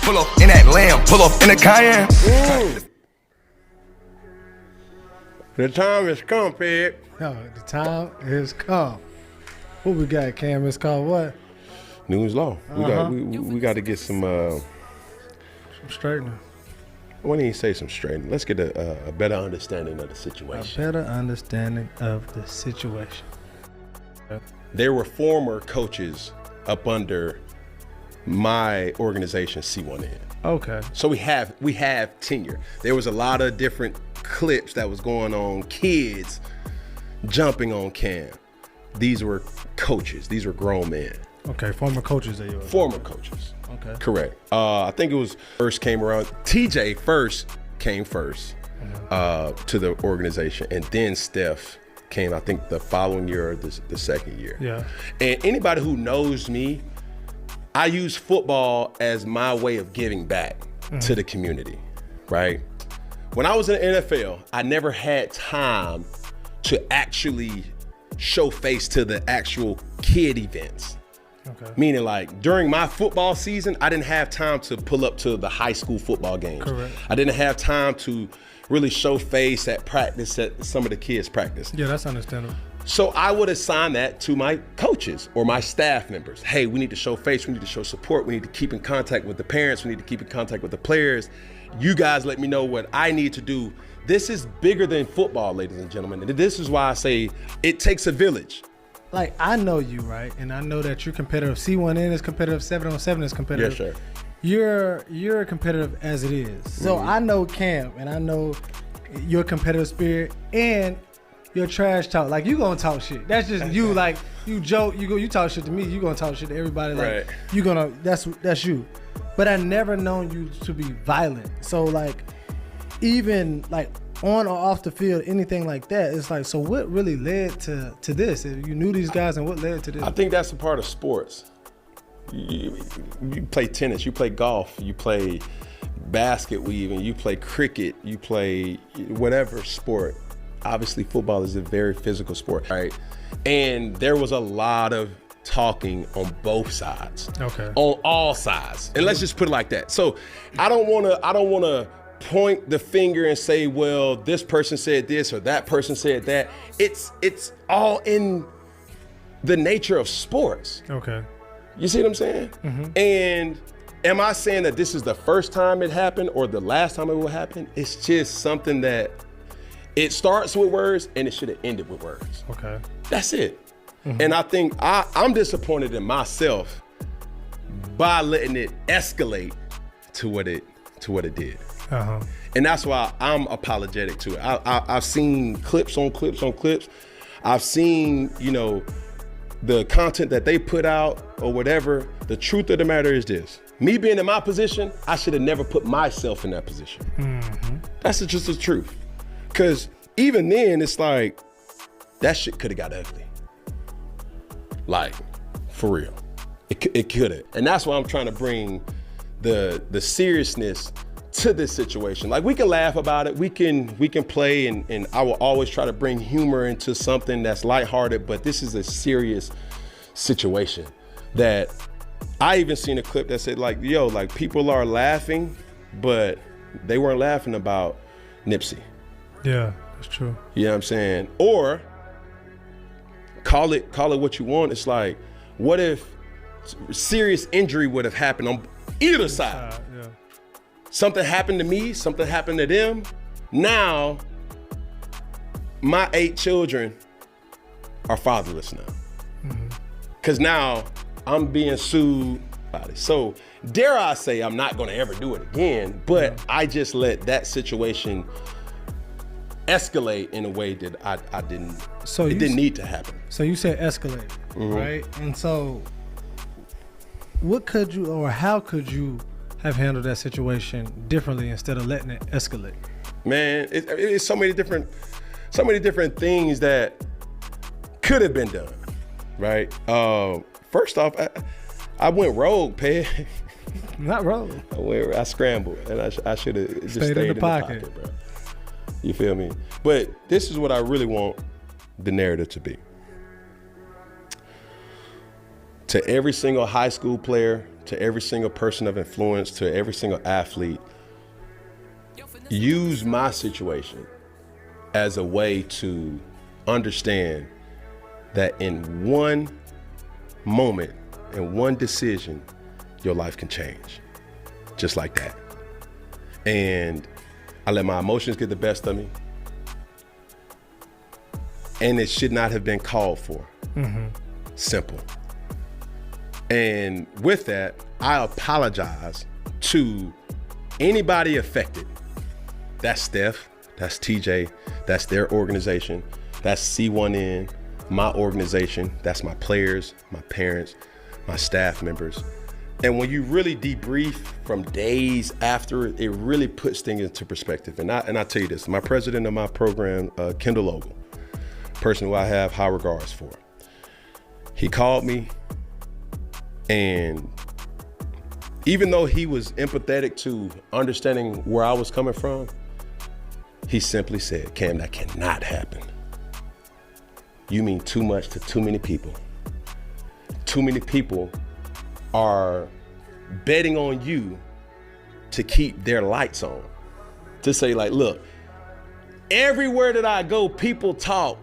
Pull up in that lamb, pull up in a Cayenne. The time has come, Fed. No, the time has come. What we got, Cam? It's called what? Newton's Law. We got to get some straightening. Why didn't you say some straightening? Let's get a better understanding of the A situation. better understanding of the situation. There were former coaches up under my organization, C1N. Okay. So we have tenure. There was a lot of different clips that was going on, kids jumping on Cam. These were coaches. These were grown men. Okay, former coaches of yours. Former coaches. Okay. Correct. I think it was first came around. TJ first came first to the organization, and then Steph came, I think, the following year or the second year. Yeah. And anybody who knows me, I use football as my way of giving back to the community, right? When I was in the NFL, I never had time to actually show face to the actual kid events. Okay. Meaning, like, during my football season, I didn't have time to pull up to the high school football games. Correct. I didn't have time to really show face at practice, at some of the kids' practice. Yeah, that's understandable. So I would assign that to my coaches or my staff members. Hey, we need to show face, we need to show support, we need to keep in contact with the parents, we need to keep in contact with the players. You guys let me know what I need to do. This is bigger than football, ladies and gentlemen. And this is why I say it takes a village. Like, I know you, right? And I know that you're competitive. C1N is competitive, 7-on-7 is competitive. Yes, sir. You're competitive as it is. So I know Cam, and I know your competitive spirit and your trash talk. Like, you gonna talk shit. That's just you. Like, you joke, you talk shit to me. You gonna talk shit to everybody. Like, Right. you gonna that's you. But I never known you to be violent. So like, even like on or off the field, anything like that, it's like, so what really led to this? If you knew these guys, and what led to this? I think that's a part of sports. You play tennis, you play golf, you play basket weaving, you play cricket, you play whatever sport. Obviously, football is a very physical sport, right? And there was a lot of talking on both sides. Okay. On all sides. And let's just put it like that. So I don't wanna point the finger and say, well, this person said this or that person said that. It's all in the nature of sports. Okay. You see what I'm saying? And am I saying that this is the first time it happened or the last time it will happen? It's just something that it starts with words and it should have ended with words. Okay. That's it. And I think I'm disappointed in myself by letting it escalate to what it did. Uh-huh. And that's why I'm apologetic to it. I've seen clips on clips on clips. I've seen, the content that they put out or whatever. The truth of the matter is this. Me being in my position, I should have never put myself in that position. That's just the truth. Because even then, it's like, that shit could have got ugly. Like, for real. It could have. And that's why I'm trying to bring the seriousness to this situation. Like, we can laugh about it, we can play, and I will always try to bring humor into something that's lighthearted, but this is a serious situation that I even seen a clip that said, like, yo, like, people are laughing, but they weren't laughing about Nipsey. Yeah, that's true. You know what I'm saying? Or call it what you want. It's like, what if serious injury would have happened on either side? Yeah. Something happened to me, something happened to them. Now, my 8 children are fatherless now. Because now I'm being sued about it. So dare I say I'm not gonna ever do it again, but I just let that situation escalate in a way that I didn't, So it didn't need to happen. So you said escalate, right? And so what could you, or how could you have handled that situation differently instead of letting it escalate? Man, it's so many different things that could have been done, right? First off, I went rogue, Pay. Not rogue. I scrambled, and I should have just Stayed in the pocket, bro. You feel me? But this is what I really want the narrative to be. To every single high school player, to every single person of influence, to every single athlete, use my situation as a way to understand that in one moment, in one decision, your life can change. Just like that. And I let my emotions get the best of me. And it should not have been called for. Simple. And with that, I apologize to anybody affected. That's Steph, that's TJ, that's their organization, that's C1N, my organization, that's my players, my parents, my staff members. And when you really debrief from days after, it really puts things into perspective. And I tell you this, my president of my program, Kendall Ogle, person who I have high regards for, he called me, and even though he was empathetic to understanding where I was coming from, he simply said, Cam, that cannot happen. You mean too much to too many people. Too many people are betting on you to keep their lights on. To say like, look, everywhere that I go, people talk.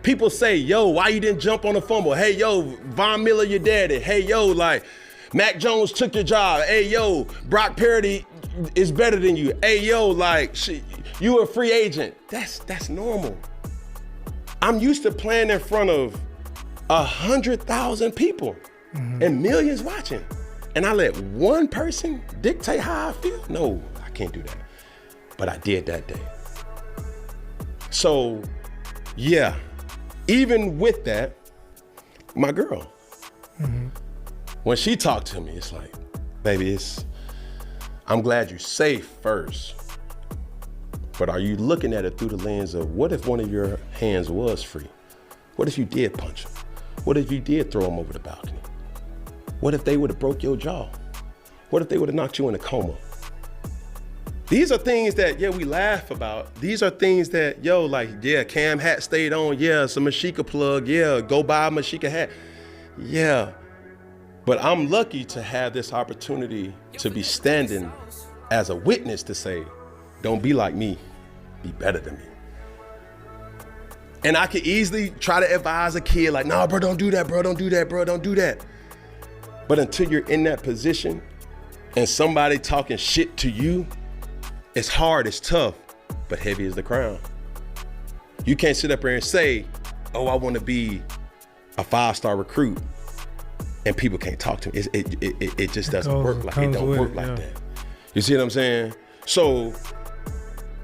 People say, yo, why you didn't jump on the fumble? Hey, yo, Von Miller, your daddy. Hey, yo, like, Mac Jones took your job. Hey, yo, Brock Purdy is better than you. Hey, yo, like, you a free agent. That's normal. I'm used to playing in front of 100,000 people and millions watching. And I let one person dictate how I feel? No, I can't do that. But I did that day. So, yeah, even with that, my girl, when she talked to me, it's like, baby, I'm glad you're safe first. But are you looking at it through the lens of what if one of your hands was free? What if you did punch him? What if you did throw him over the balcony? What if they would have broke your jaw? What if they would have knocked you in a coma? These are things that, yeah, we laugh about. These are things that, yo, like, yeah, Cam hat stayed on. Yeah, it's a Mashika plug. Yeah, go buy a Mashika hat. Yeah, but I'm lucky to have this opportunity to be standing as a witness to say, don't be like me, be better than me. And I could easily try to advise a kid like, nah, bro, don't do that, bro, don't do that, bro, don't do that. But until you're in that position and somebody talking shit to you, it's hard, it's tough, but heavy is the crown. You can't sit up here and say, oh, I want to be a 5-star recruit, and people can't talk to me. It just doesn't work like it don't work like that. You see what I'm saying? So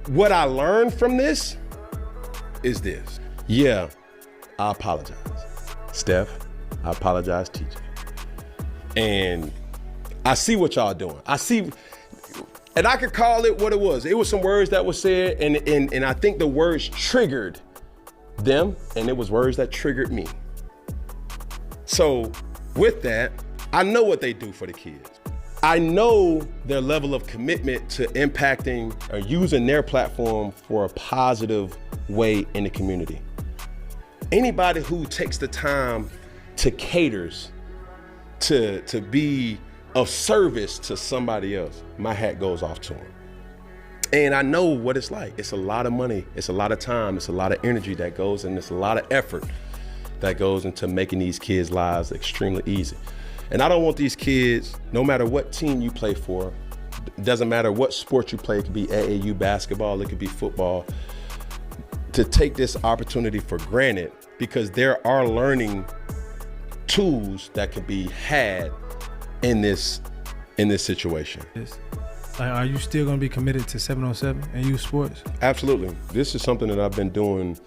what I learned from this is this. Yeah, I apologize. Steph, I apologize, TJ. And I see what y'all doing. I see, and I could call it what it was. It was some words that were said, and I think the words triggered them, and it was words that triggered me. So with that, I know what they do for the kids. I know their level of commitment to impacting or using their platform for a positive way in the community. Anybody who takes the time to caters to be of service to somebody else, my hat goes off to them. And I know what it's like. It's a lot of money, it's a lot of time, it's a lot of energy that goes, and it's a lot of effort that goes into making these kids' lives extremely easy. And I don't want these kids, no matter what team you play for, it doesn't matter what sport you play, it could be AAU basketball, it could be football, to take this opportunity for granted, because there are learning tools that could be had in this situation. Are you still gonna be committed to 707 and youth sports? Absolutely. This is something that I've been doing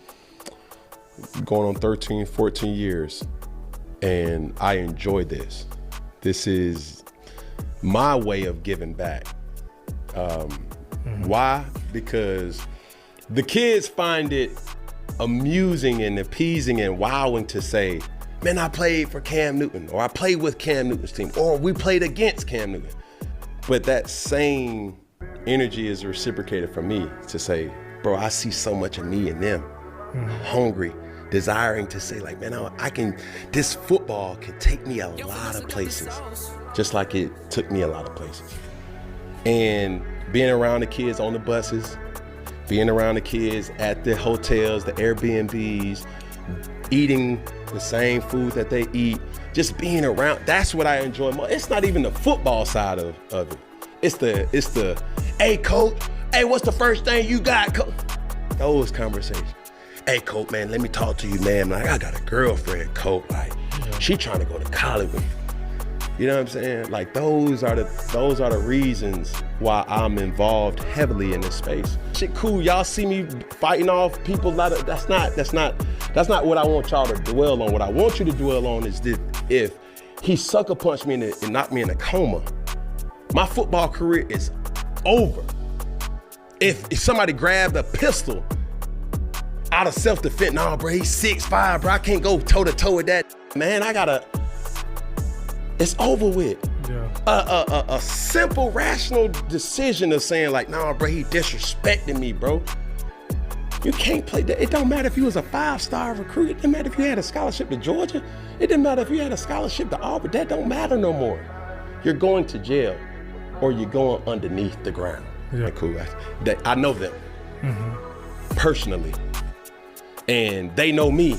going on 13, 14 years, and I enjoy this. This is my way of giving back. Why? Because the kids find it amusing and appeasing and wowing to say, man, I played for Cam Newton, or I played with Cam Newton's team, or we played against Cam Newton. But that same energy is reciprocated from me to say, bro, I see so much of me in them, hungry, desiring to say like, man, this football can take me a lot of places, just like it took me a lot of places. And being around the kids on the buses, being around the kids at the hotels, the Airbnbs, eating the same food that they eat, just being around, that's what I enjoy most. It's not even the football side of it. It's the, hey coach, hey, what's the first thing you got, coach? Those conversations. Hey coach, man, let me talk to you, man. Like, I got a girlfriend, coach. Like, she trying to go to college with me. You know what I'm saying? Like, those are the reasons why I'm involved heavily in this space. Shit, cool. Y'all see me fighting off people. That's not what I want y'all to dwell on. What I want you to dwell on is this: if he sucker punched me and knocked me in a coma, my football career is over. If somebody grabbed a pistol out of self-defense, nah, bro, he's 6'5", bro, I can't go toe-to-toe with that. Man, it's over with. Yeah. A simple, rational decision of saying like, nah, bro, he disrespecting me, bro. You can't play that. It don't matter if you was a 5-star recruit. It didn't matter if you had a scholarship to Georgia. It didn't matter if you had a scholarship to Auburn. That don't matter no more. You're going to jail or you're going underneath the ground. Yeah. Like, cool. I know them personally, and they know me.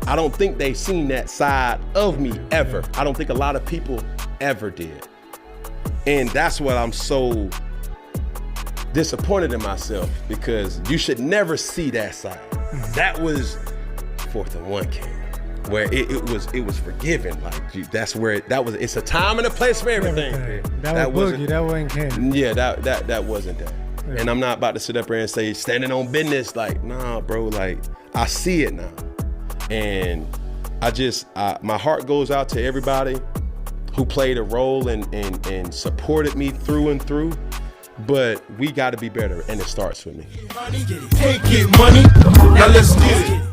I don't think they've seen that side of me ever. I don't think a lot of people ever did. And that's what I'm so disappointed in myself, because you should never see that side. That was 4th and 1 came, where it was forgiven. Like, that's where it's a time and a place for everything. That was Boogie, that wasn't Cannon. Yeah, that wasn't that. Yeah. And I'm not about to sit up here and say standing on business. Like, nah, bro, like, I see it now. And my heart goes out to everybody who played a role and supported me through and through. But we got to be better, and it starts with me. Can't get money, now let's get it.